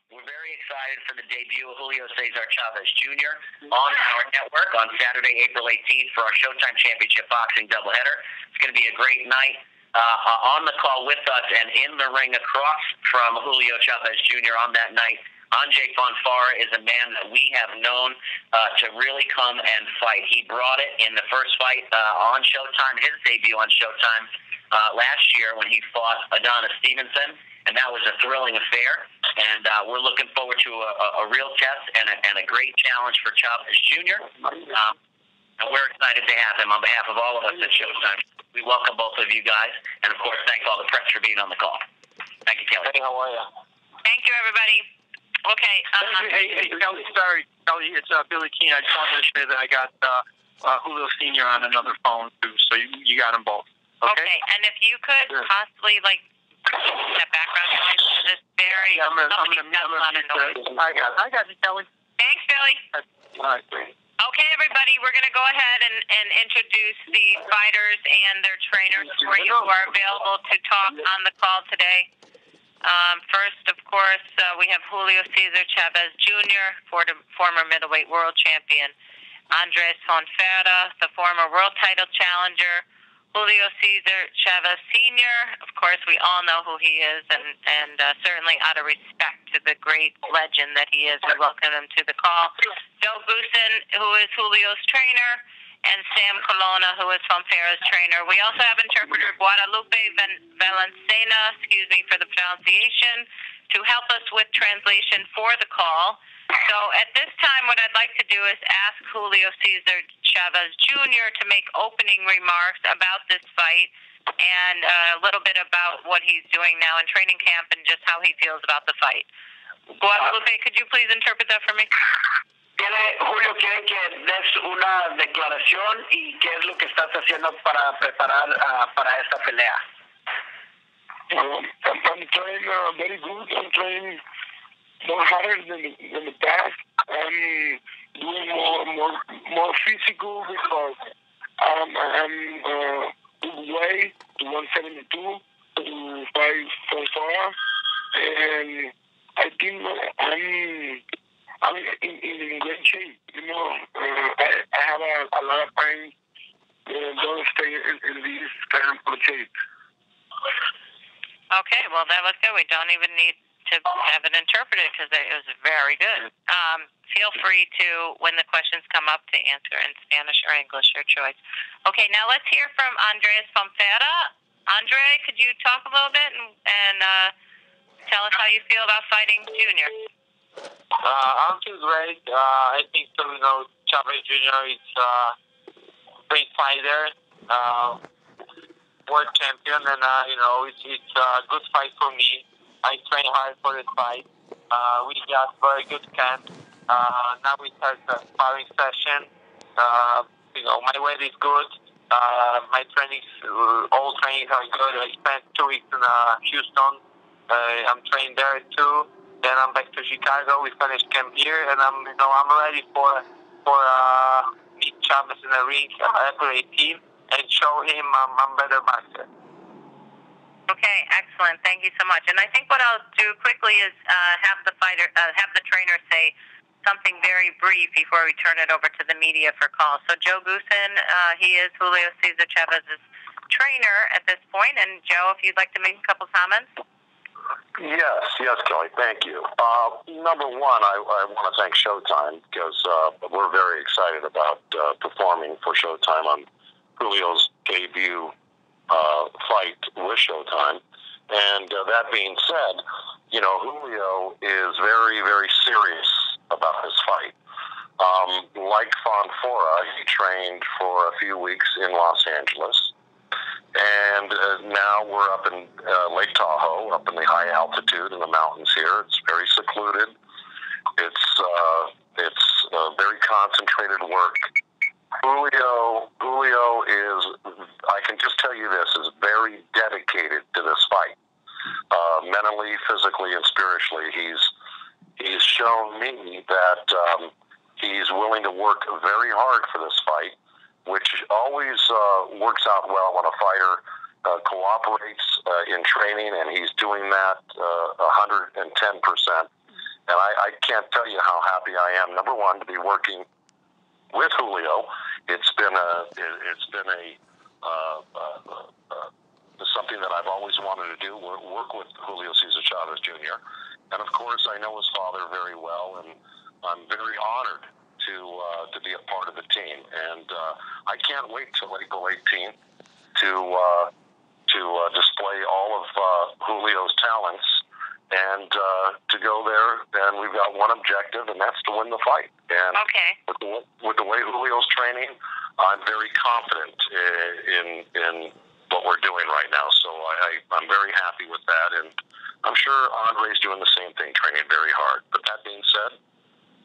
We're very excited for the debut of Julio Cesar Chavez Jr. on our network on Saturday, April 18th for our Showtime Championship Boxing doubleheader. It's going to be a great night. On the call with us and in the ring across from Julio Chavez Jr. on that night, Andrzej Fonfara is a man that we have known to really come and fight. He brought it in the first fight on Showtime, his debut on Showtime last year when he fought Adonis Stevenson, and that was a thrilling affair. And we're looking forward to a real test and a great challenge for Chavez Jr. And we're excited to have him on behalf of all of us at Showtime. We welcome both of you guys, and of course, thank all the press for being on the call. Thank you, Kelly. Hey, how are you? Thank you, everybody. Okay. Hey, Kelly, sorry, Kelly, it's Billy Keene. I just wanted to say that I got Julio Sr. on another phone, too, so you got them both. Okay, and if you could possibly, that background noise, because it's very... Yeah, I'm gonna I got it, Kelly. Thanks, Billy. All right, great. Okay, everybody, we're going to go ahead and introduce the fighters and their trainers for you who are available to talk on the call today. First, of course, we have Julio Cesar Chavez Jr., former middleweight world champion. Andrzej Fonfara, the former world title challenger. Julio Cesar Chavez Sr., of course, we all know who he is, and certainly out of respect to the great legend that he is, we welcome him to the call. Joe Goosen, who is Julio's trainer, and Sam Colonna, who is Fonfara's trainer. We also have interpreter Guadalupe Valencena, excuse me for the pronunciation, to help us with translation for the call. So at this time, what I'd like to do is ask Julio Cesar Chavez Jr. to make opening remarks about this fight and a little bit about what he's doing now in training camp and just how he feels about the fight. Guadalupe, could you please interpret that for me? Julio, quiere que des una declaración y qué es lo que estás haciendo para preparar para esta pelea. I'm trying very good. I'm trying more harder than the past. I'm doing more physical because I'm way to 172 to fight Fonfara, and I think I'm in great shape. I have a lot of pain and don't stay in this kind of shape. Okay, well, that was good. We don't even need to have it interpreted because it was very good. Feel free to, when the questions come up, to answer in Spanish or English, your choice. Okay, now let's hear from Andrzej Fonfara. Andrzej, could you talk a little bit and tell us how you feel about fighting Junior? I feel great. I think so. Chavez Jr. is a great fighter, world champion, and it's a good fight for me. I train hard for this fight. We got very good camp. Now we start the sparring session. My weight is good. My trainings, all trainings are good. I spent 2 weeks in Houston. I'm trained there too. Then I'm back to Chicago. We finished camp here, and I'm ready for meet Chavez in the ring April 18th and show him I'm better boxer. Okay, excellent. Thank you so much. And I think what I'll do quickly is have the trainer say something very brief before we turn it over to the media for calls. So Joe Goosen, he is Julio Cesar Chavez's trainer at this point. And Joe, if you'd like to make a couple comments. Yes, Kelly, thank you. Number one, I want to thank Showtime because we're very excited about performing for Showtime on Julio's debut fight with Showtime. And that being said, Julio is very, very serious about his fight. Like Fonfara, he trained for a few weeks in Los Angeles. And now we're up in Lake Tahoe, up in the high altitude in the mountains here. It's very secluded. It's very concentrated work. Julio is, I can just tell you this, is very dedicated to this fight. Mentally, physically, and spiritually. He's shown me that he's willing to work very hard for this fight, which always works out well when a fighter cooperates in training, and he's doing that 110%. And I can't tell you how happy I am, number one, to be working with Julio. It's been something that I've always wanted to do, work with Julio Cesar Chavez Jr. And of course, I know his father very well, and I'm very honored to be a part of the team. And I can't wait till April 18th to display all of Julio's talents and to go there. And we've got one objective, and that's to win the fight. And with the way Julio's training, I'm very confident in what we're doing right now. So I'm very happy with that, and I'm sure Andrzej's doing the same thing, training very hard. But that being said,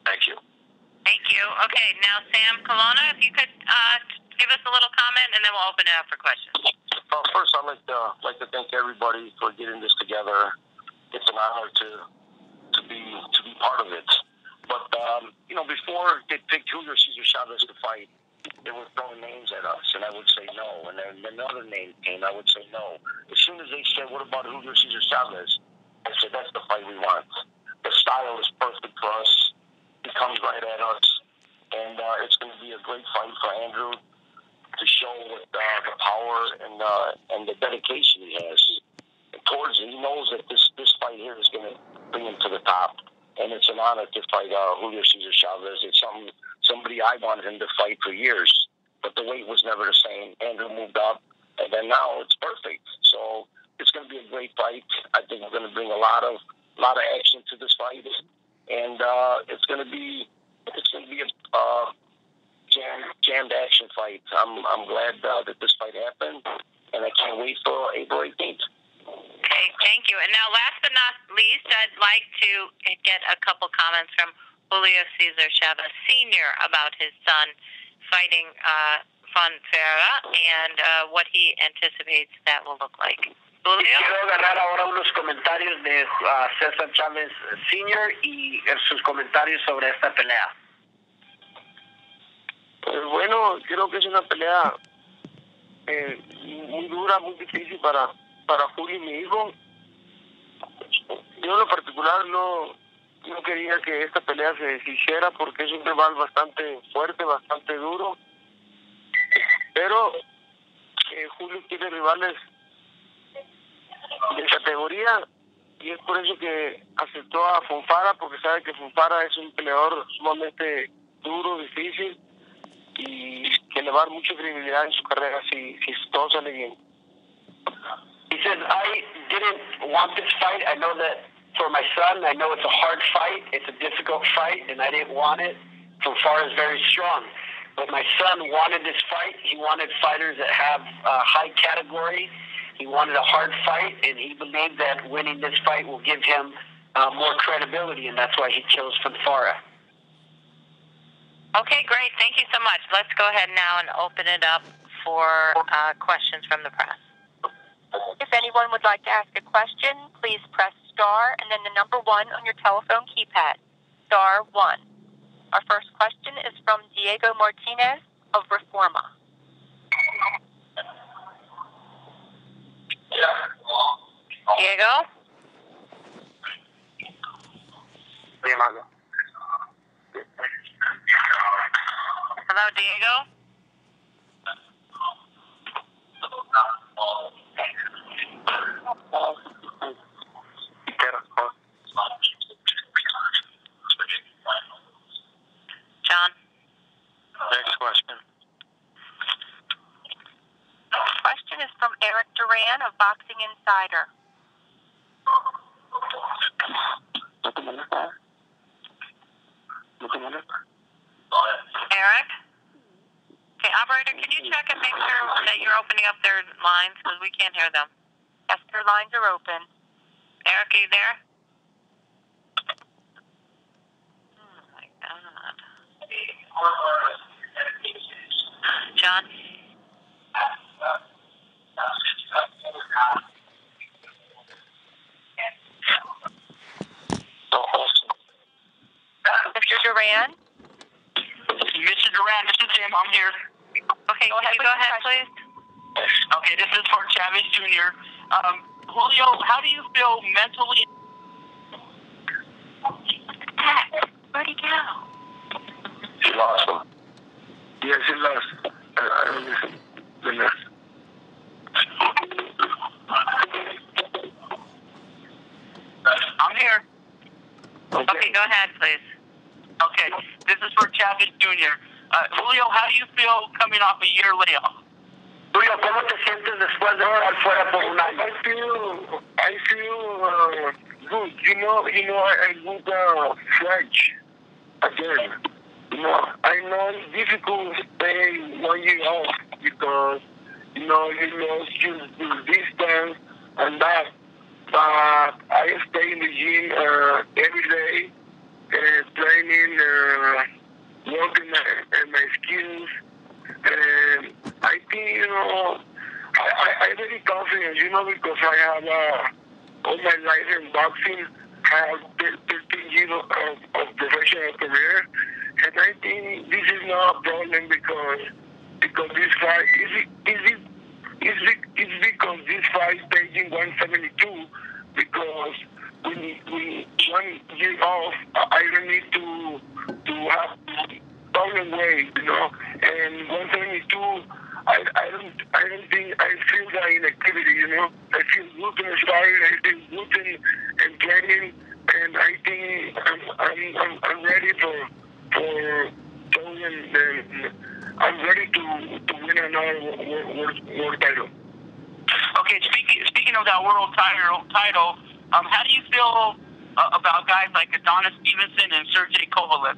thank you. Thank you. Okay, now Sam Colonna, if you could give us a little comment, and then we'll open it up for questions. Well, first, I'd like to thank everybody for getting this together. It's an honor to be part of it. But before they picked Julio Cesar Chavez to fight, they were throwing names at us, and I would say no. And then another name came, I would say no. As soon as they said, what about Julio Cesar Chavez? I said, that's the fight we want. The style is perfect for us. He comes right at us. And it's going to be a great fight for Andrew to show what the power and the dedication he has towards it. He knows that this fight here is going to bring him to the top. And it's an honor to fight Julio Cesar Chavez. It's somebody I wanted him to fight for years, but the weight was never the same. Andrew moved up, and then now it's perfect. So it's going to be a great fight. I think we're going to bring a lot of action to this fight, and it's going to be a jammed action fight. I'm glad that this fight happened, and I can't wait for April 18th. Okay, thank you. And now, last but not least, I'd like to get a couple comments from Julio Cesar Chavez Sr. about his son fighting Fonfara and what he anticipates that will look like. Julio? Quiero agarrar ahora unos comentarios de Cesar Chavez Sr. y sus comentarios sobre esta pelea. Bueno, creo que es una pelea muy dura, muy difícil para Julio, mi hijo. Yo en lo particular no quería que esta pelea se deshiciera porque es un rival bastante fuerte, bastante duro. Pero Julio tiene rivales de categoría y es por eso que aceptó a Fonfara, porque sabe que Fonfara es un peleador sumamente duro, difícil y que le va a dar mucha credibilidad en su carrera si todo sale bien. He said, I didn't want this fight. I know that for my son, I know it's a hard fight. It's a difficult fight, and I didn't want it. Fonfara is very strong. But my son wanted this fight. He wanted fighters that have high category. He wanted a hard fight, and he believed that winning this fight will give him more credibility, and that's why he chose Fonfara. Okay, great. Thank you so much. Let's go ahead now and open it up for questions from the press. If anyone would like to ask a question, please press star and then the number 1 on your telephone keypad. Star 1. Our first question is from Diego Martinez of Reforma. Diego? Hello, Diego? John? Next question. Question is from Eric Duran of Boxing Insider. Eric? Okay, operator, can you check and make sure that you're opening up their lines because we can't hear them? Yes, their lines are open. Eric, are you there? Oh, my God. John? Mr. Duran? Mr. Duran, this is Tim. I'm here. Okay, can you go ahead, please? Okay, this is for Chavez Jr. Julio, how do you feel mentally Yes, it lost. I don't listen. The loss. I'm here. Okay, go ahead, please. Okay, this is for Chavez Jr. Julio, how do you feel coming off a year layoff? Julio, ¿cómo te sientes después de estar fuera por un año? I feel good. I would French again. I know it's difficult to stay 1 year off because, you lost your distance and that. But I stay in the gym every day, training, working my skills. And I think, I'm very confident, because I have all my life in boxing. I have 13 years of professional career. And I think this is not a problem because this fight it's because this fight staging 172 because we 1 year off. I don't need to have problem weight, and 172. I don't think I feel that inactivity, I feel good in sparring, I feel good in training, and I think I'm ready for I'm ready to win another world title. Okay, speaking of that world title, how do you feel about guys like Adonis Stevenson and Sergey Kovalev?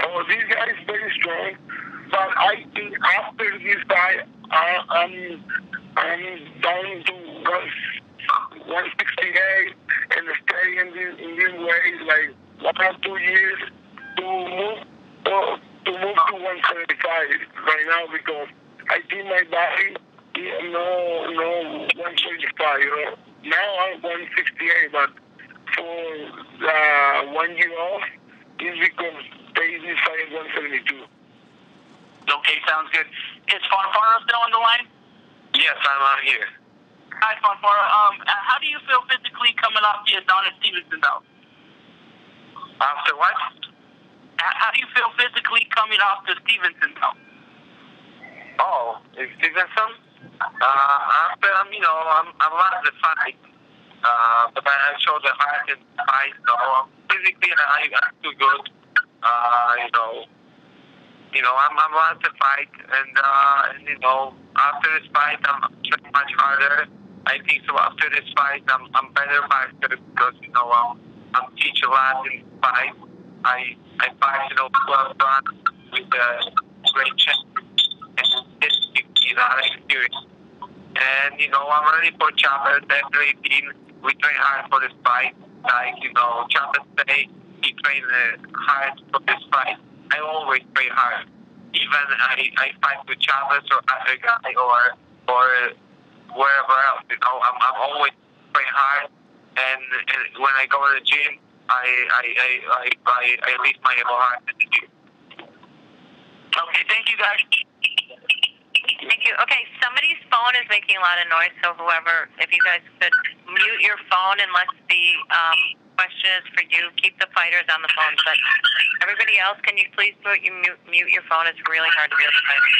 Oh, these guys very strong, but I think after this fight, I'm down to 168 and stay in this way like 1 or 2 years to move to 175 right now because I think my body is no 175. Now I'm 168, but for the 1 year off, it's because they decided 172. Okay, sounds good. Is Fonfara still on the line? Yes, I'm out here. Hi, Fonfara. How do you feel physically coming off the Adonis Stevenson bout? After what? How do you feel physically coming off the Stevenson bout? Oh, Stevenson? After, I'm lost the fight. But I showed the heart and fight, physically I feel good. I'm lost the fight, and after this fight, I'm trying much harder. I think so. After this fight, I'm better fighter because I'm teach a lot in fight. I fight 12 rounds with a great champ, and this gives me a lot of experience. And I'm ready for Chavez. After 18, we train hard for this fight. Like Chavez say he trained hard for this fight. I always train hard. Even I fight with Chavez or other guy or wherever else. I'm always train hard. And when I go to the gym, I leave my heart in the gym. Okay, thank you guys. Thank you. Okay, somebody's phone is making a lot of noise, so whoever, if you guys could mute your phone unless the question is for you, keep the fighters on the phone. But everybody else, can you please mute your phone? It's really hard to hear the fighters.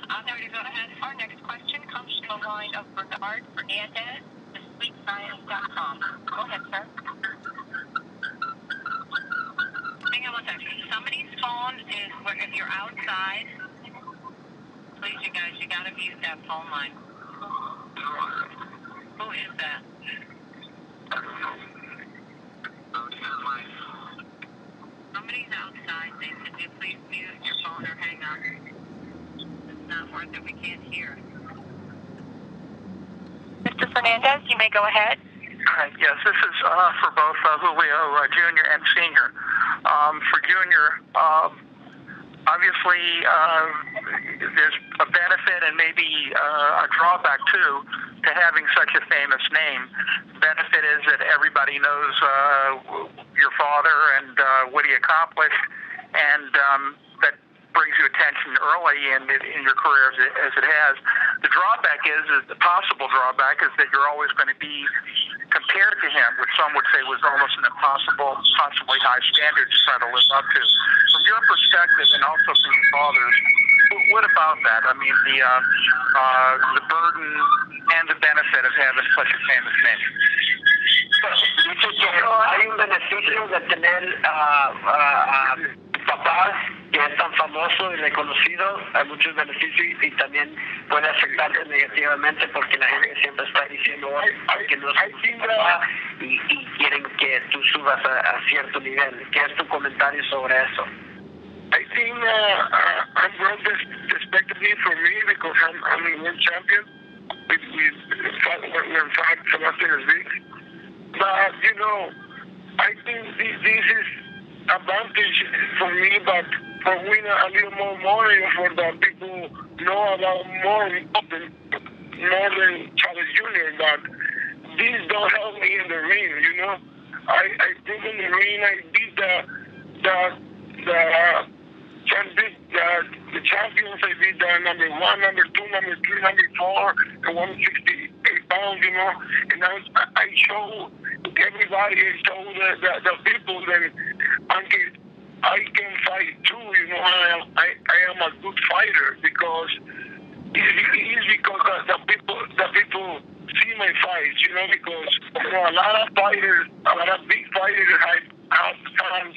I'm ready to go ahead. Our next question comes from the line of Bernard Fernandez, thesweetscience.com. Go ahead, sir. Hang on one second. Somebody's phone is, if you're outside, please, you guys, you got to mute that phone line. Who is that? Somebody's outside. They said, "You please mute your phone or hang on." It's not worth it. We can't hear. Mr. Fernandez, you may go ahead. Yes, this is for both Julio Jr. and Sr. For Jr., obviously there's a benefit and maybe a drawback too to having such a famous name. The benefit is that everybody knows your father and what he accomplished, and that brings you attention early in your career as it has. The drawback the possible drawback is that you're always going to be compared to him, which some would say was almost an impossible, possibly high standard to try to live up to. From your perspective, and also from your father's, what about that? I mean, the burden and the benefit of having such a famous name. Hay un beneficio de tener papás que es tan famoso y reconocido. Hay muchos beneficios y también puede afectarte negativamente porque la gente siempre está diciendo que no es tu papá y quieren que tú subas a cierto nivel. ¿Qué es tu comentario sobre eso? I think I'm well respectably for me because I'm a world champion when five Sebastian is big. But, you know, I think this is advantage for me, but for win a little more money for the people know about more than Chavez Jr. But this don't help me in the ring, you know. I think in the ring I beat the champions. I beat the number 1, number 2, number 3, number 4, and 168 pounds, you know. And I show everybody, I show the people that I can fight too, you know. I am a good fighter because it's because the people see my fights, you know, because you know, a lot of big fighters have fans,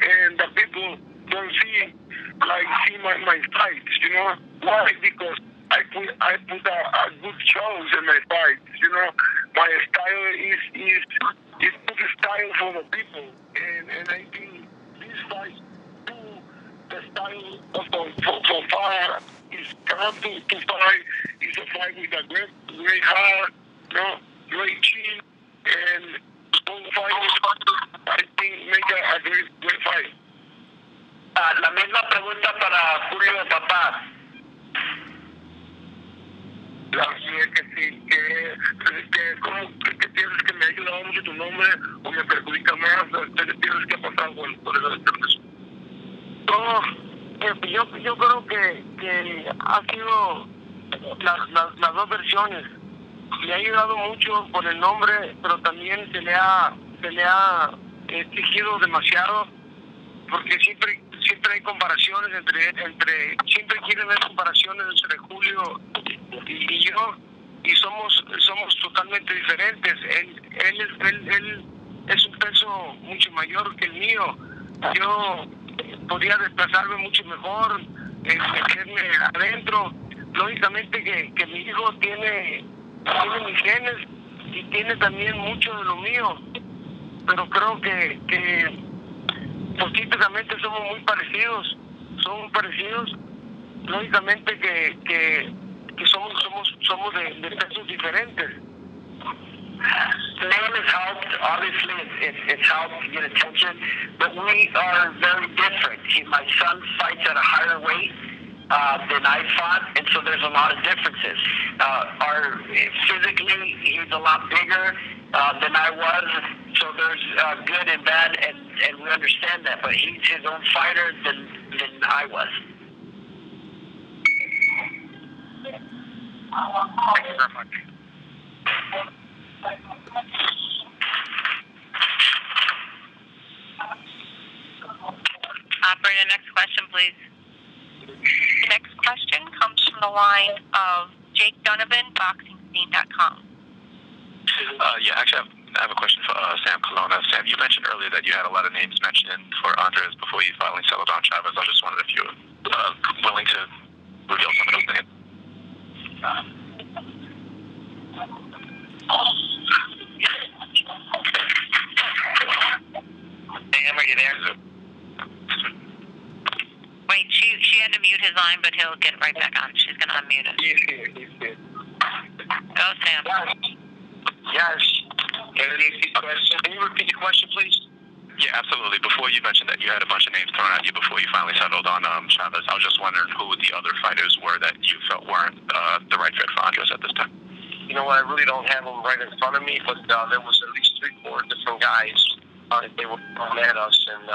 and the people don't see my fights, you know. Why? Because I put a good shows in my fights, you know. My style is good style for the people, and I think this fight too, the style of Fonfara is come to fight. It's a fight with a great heart, you know, great chin, and both fighters I think make a great fight. La misma pregunta para Julio, papá. Que piensas que me ha ayudado mucho tu nombre o me perjudica más, ¿qué piensas que ha pasado por eso? No, yo creo que ha sido las dos versiones. Le ha ayudado mucho por el nombre, pero también se le ha exigido demasiado, porque siempre hay comparaciones siempre quieren ver comparaciones entre Julio y yo, y somos totalmente diferentes. Él es un peso mucho mayor que el mío. Yo podía desplazarme mucho mejor, meterme adentro. Lógicamente que mi hijo tiene mis genes y tiene también mucho de lo mío, pero creo que físicamente somos muy parecidos. Lógicamente que somos de pesos diferentes. Name has helped, obviously it's helped to get attention, but we are very different. My son fights at a higher weight than I fought, and so there's a lot of differences. Physically, he's a lot bigger than I was, so there's good and bad, and we understand that, but he's his own fighter than I was. Thank you very much. Operator, next question, please. The next question comes from the line of Jake Donovan, BoxingScene.com. Yeah, actually, I have a question for Sam Colonna. Sam, you mentioned earlier that you had a lot of names mentioned for Andrzej before you finally settled on Chavez. I just wondered if you were willing to reveal some of those names. Sam, are you there? Wait, she had to mute his line, but he'll get right back on. She's going to unmute it. He's here. Go, Sam. Yes. Can you repeat the question, please? Yeah, absolutely. Before you mentioned that you had a bunch of names thrown at you before you finally settled on Chavez, I was just wondering who the other fighters were that you felt weren't the right fit for Andrzej at this time. You know what? I really don't have them right in front of me, but there was at least 3-4 different guys. They were at us, and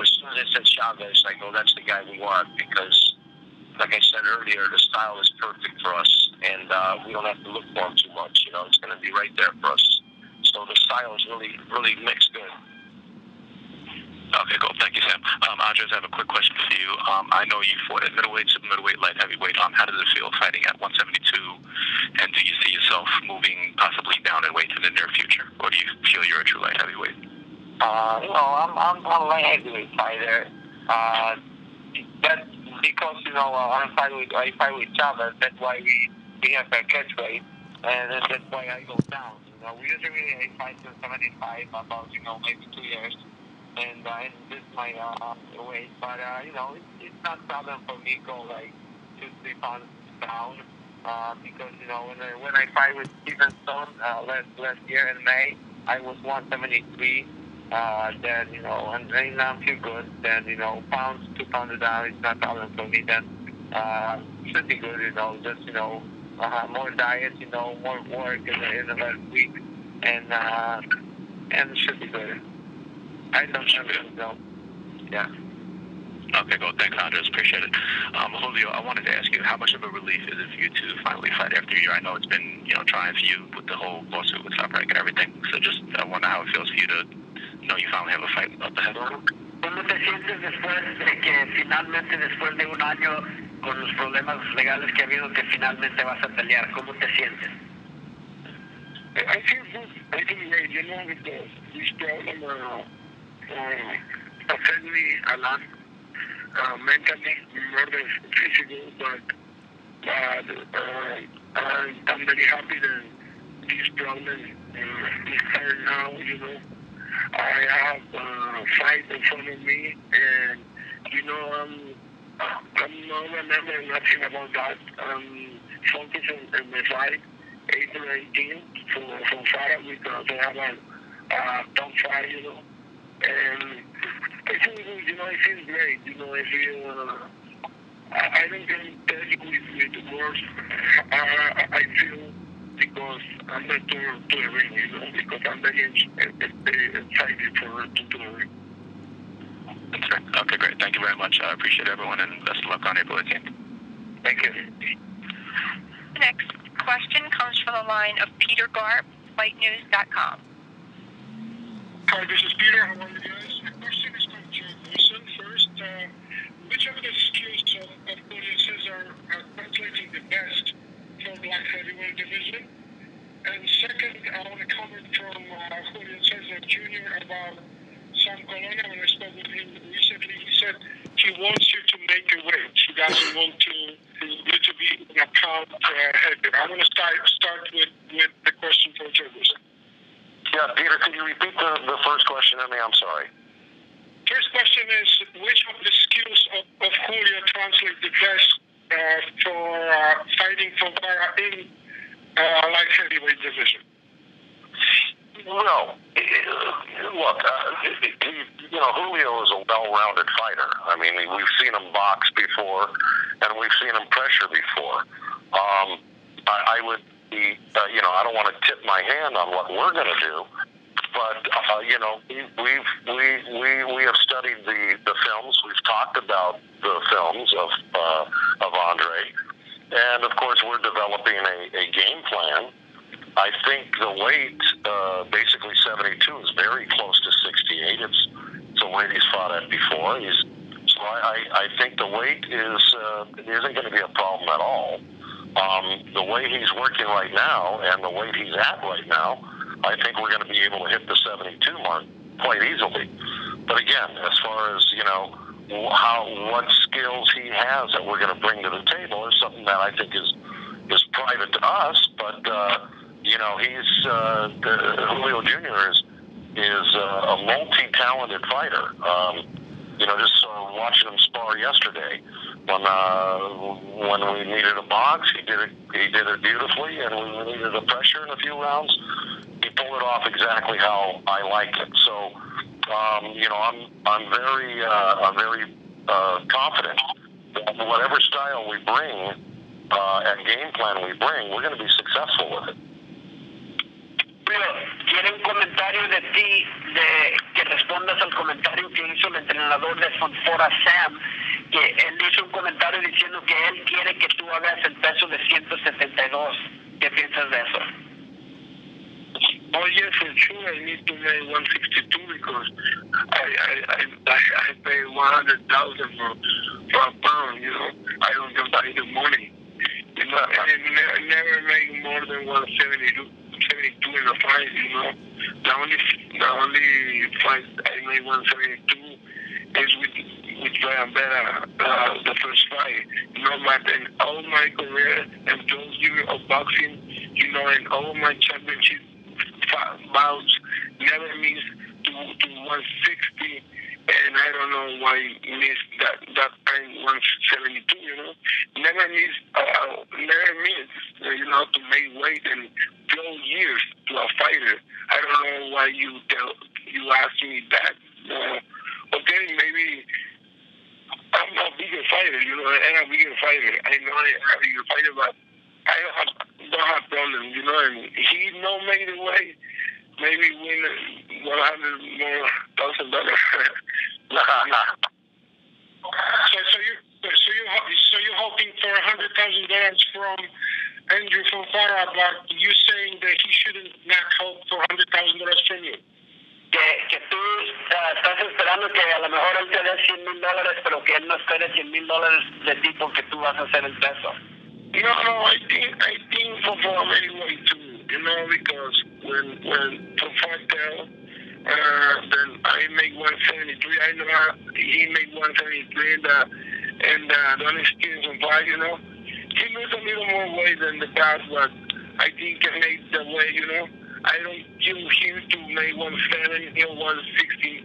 as soon as they said Chavez, I go, that's the guy we want, because, like I said earlier, the style is perfect for us, and we don't have to look for him too much. You know, it's going to be right there for us. So the styles really mix good. Okay, cool. Thank you, Sam. Andrzej, I have a quick question for you. I know you fought at middleweight, super middleweight, light heavyweight. How does it feel fighting at 172? And do you see yourself moving possibly down in weight in the near future, or do you feel you're a true light heavyweight? I'm a light heavyweight fighter. That's because I fight with Chavez. That's why we have a catchweight, and that's why I go down. Usually I fight to 75 about maybe 2 years. And this is my weight, but it's not a problem for me to go like 2-3 pounds down, because when I fight with Stevenson last year in May, I was 173. Then and now I feel good. Then 2 pounds down is not a problem for me. Then should be good. Just more diet, more work in the last week, and should be good. I don't know. Yeah. Okay, cool. Thanks, Andres. Appreciate it. Julio, I wanted to ask you, how much of a relief is it for you to finally fight after a year? I know it's been, trying for you with the whole lawsuit with Top Rank and everything. So I wonder how it feels for you to know you finally have a fight up ahead. ¿Cómo te sientes después de que finalmente, después de un año con los problemas legales que ha habido, que finalmente vas a pelear? ¿Cómo te sientes? I feel good. I feel great. Because this problem affect me a lot, mentally, more than physical, but I'm very happy that this problem is started now. I have a fight in front of me, and I'm not remembering nothing about that. I'm focusing on my fight, April 18th for Fonfara, because I have a top fight, and I feel good, I feel great, I feel, I don't can tell you with words I feel, because I'm not to the ring, because I'm very excited to the ring. Okay, great. Thank you very much. I appreciate everyone, and best of luck on April 18th. Thank you. The next question comes from the line of Peter Garp, FightNews.com. Hi, this is Peter. How are you guys? My question is from Joe Wilson. First, which of the skills of Julio Cesar are translating the best for black heavyweight division? And second, I want to comment from Julio Cesar Jr. about Sam Colonna. When I spoke with him recently, he said he wants you to make a weight. He doesn't want you to be an account header. I want to start with the question for Joe Wilson. Yeah, Peter, could you repeat the first question to me? I'm sorry. First question is, which of the skills of Julio translate the best for fighting Fonfara in light heavyweight division? Well, look, Julio is a well-rounded fighter. I mean, we've seen him box before, and we've seen him pressure before. I would be, I don't want to tip my hand on what we're going to do, but we have studied the films. We've talked about the films of Andrzej, and of course we're developing a game plan. I think the weight, basically 72, is very close to 68. It's a weight he's fought at before. So I think the weight isn't going to be a problem at all. The way he's working right now and the weight he's at right now, I think we're going to be able to hit the 72 mark quite easily. But again, as far as what skills he has that we're going to bring to the table is something that I think is private to us. But Julio Jr. is a multi-talented fighter. Just watching him spar yesterday, when we needed a box, he did it beautifully, and when we needed the pressure in a few rounds, he pulled it off exactly how I like it. So, I'm very confident that whatever style we bring and game plan we bring, we're going to be successful with it. Quiero un comentario de ti, que respondas al comentario que hizo el entrenador de Fonfara, Sam, que él hizo un comentario diciendo que él quiere que tú hagas el peso de 172. ¿Qué piensas de eso? Oh yeah, for sure. I need to make 162 because I pay 100,000 for a pound. You know, I don't get by the money. You know, and I never make more than 172 in a fight. You know, the only fight I made 172 is with Brian Vera, the first fight. You know, in all my career and 12 years of boxing, you know, and all my championship bouts never missed to 160, and I don't know why he missed that time 172. You know, never missed, you know, to make weight in 12 years to a fighter. I don't know why you asked me that. Okay, maybe I'm a bigger fighter. You know, I'm a bigger fighter. I know I'm a bigger fighter, but I don't have problems, you know, and he don't make the way, maybe win $100,000 more. So you're hoping for $100,000 from Andrew Fonfara, but you saying that he shouldn't not hope for $100,000 from you. Que tú estás esperando que a lo mejor él te dé $100,000, pero que él no espere $100,000 de ti porque tú vas a hacer el peso. No, I think Fonfara made a way too, you know, because when Fonfara tell, then I make 173. I know he made 173, and the only skin Fonfara, you know, he lose a little more weight than the past, but I think he made the way, you know. I don't give him to make 170 or 160,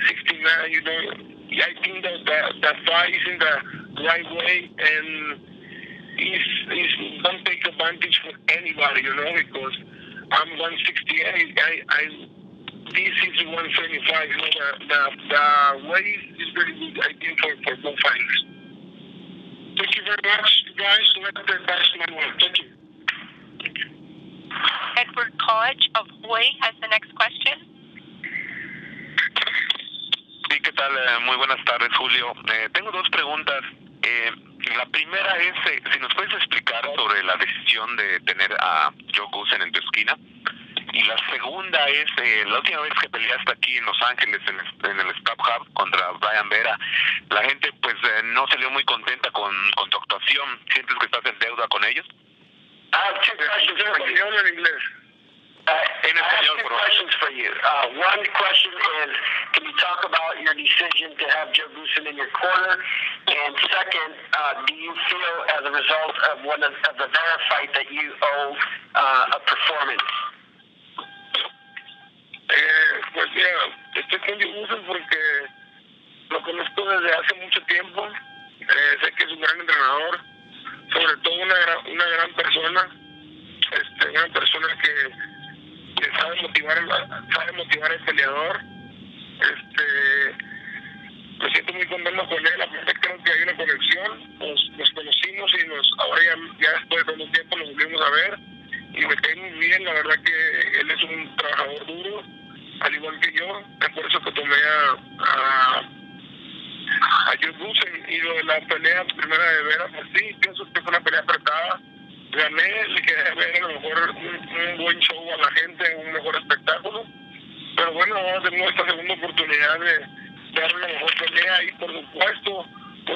69, you know. I think that fight is in the right way, and he's don't take advantage for anybody, you know, because I'm 168. This is 175. You know, the weight is very good, I think, for both fighters. Thank you very much, guys. Let the best man win. Thank you. Edward College of Hawaii has the next question. Sí, ¿qué tal? Muy buenas tardes, Julio. Tengo dos preguntas. La primera es, si nos puedes explicar sobre la decisión de tener a Joe Goossen en tu esquina. Y la segunda es, la última vez que peleaste aquí en Los Ángeles, en el Stop Hub contra Brian Vera, la gente pues no salió muy contenta con tu actuación. ¿Sientes que estás en deuda con ellos? I have two questions for you. I have two questions for you. One question is, can you talk about your decision to have Joe Goossen in your corner? And second, do you feel as a result of the Vera fight that you owe a performance? Pues mira, estoy con Joe Goossen porque lo conozco desde hace mucho tiempo. Sé que es un gran entrenador, sobre todo una gran persona, una persona que sabe motivar al peleador. Me siento muy contento con él. Aparte creo que hay una conexión. Nos conocimos y ahora ya después de un tiempo nos volvimos a ver y me cae muy bien. La verdad que él es un trabajador duro, al igual que yo. Es por eso que tomé a Joe Goossen. Y lo de la pelea primera de Vera, pues sí, pienso que fue una pelea apretada. Gané, le quería ver a lo mejor un buen show a la gente, un mejor espectáculo. Pero bueno, vamos a tener esta segunda oportunidad de darle la mejor pelea y por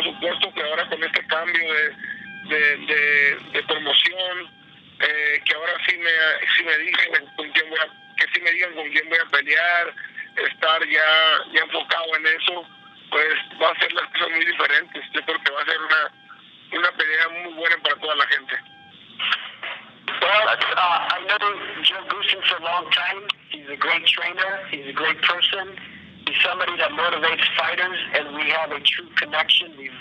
supuesto que ahora con este cambio de promoción, que ahora sí me digan con quién voy a pelear, estar ya enfocado en eso, pues va a ser las cosas muy diferentes. Yo creo que va a ser una pelea muy buena para toda la gente. Well, I know Joe Goossen for a long time. He's a great trainer. He's a great person. He's somebody that motivates fighters, and we have a true connection. We've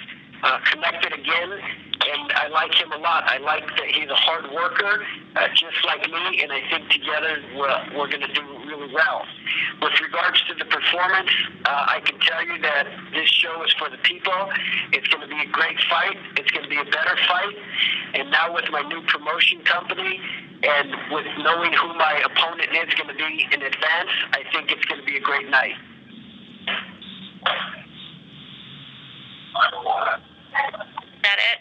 connected again, and I like him a lot. I like that he's a hard worker, just like me, and I think together we're going to do really well. With regards to the performance, I can tell you that this show is for the people. It's going to be a great fight. It's going to be a better fight. And now with my new promotion company and with knowing who my opponent is going to be in advance, I think it's going to be a great night. Is that it?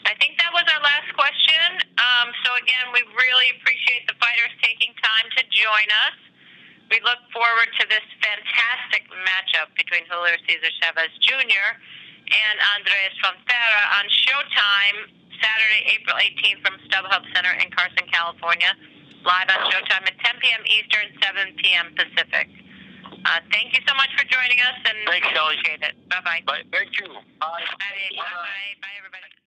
I think that was our last question. So again, we really appreciate the fighters taking time to join us. We look forward to this fantastic matchup between Julio Cesar Chavez Jr. and Andrzej Fonfara on Showtime, Saturday, April 18th from StubHub Center in Carson, California. Live on Showtime at 10 p.m. Eastern, 7 p.m. Pacific. Thank you so much for joining us, and Thanks, Kelly. appreciate it. Bye-bye. Bye. Thank you. Bye. Bye. Bye, everybody.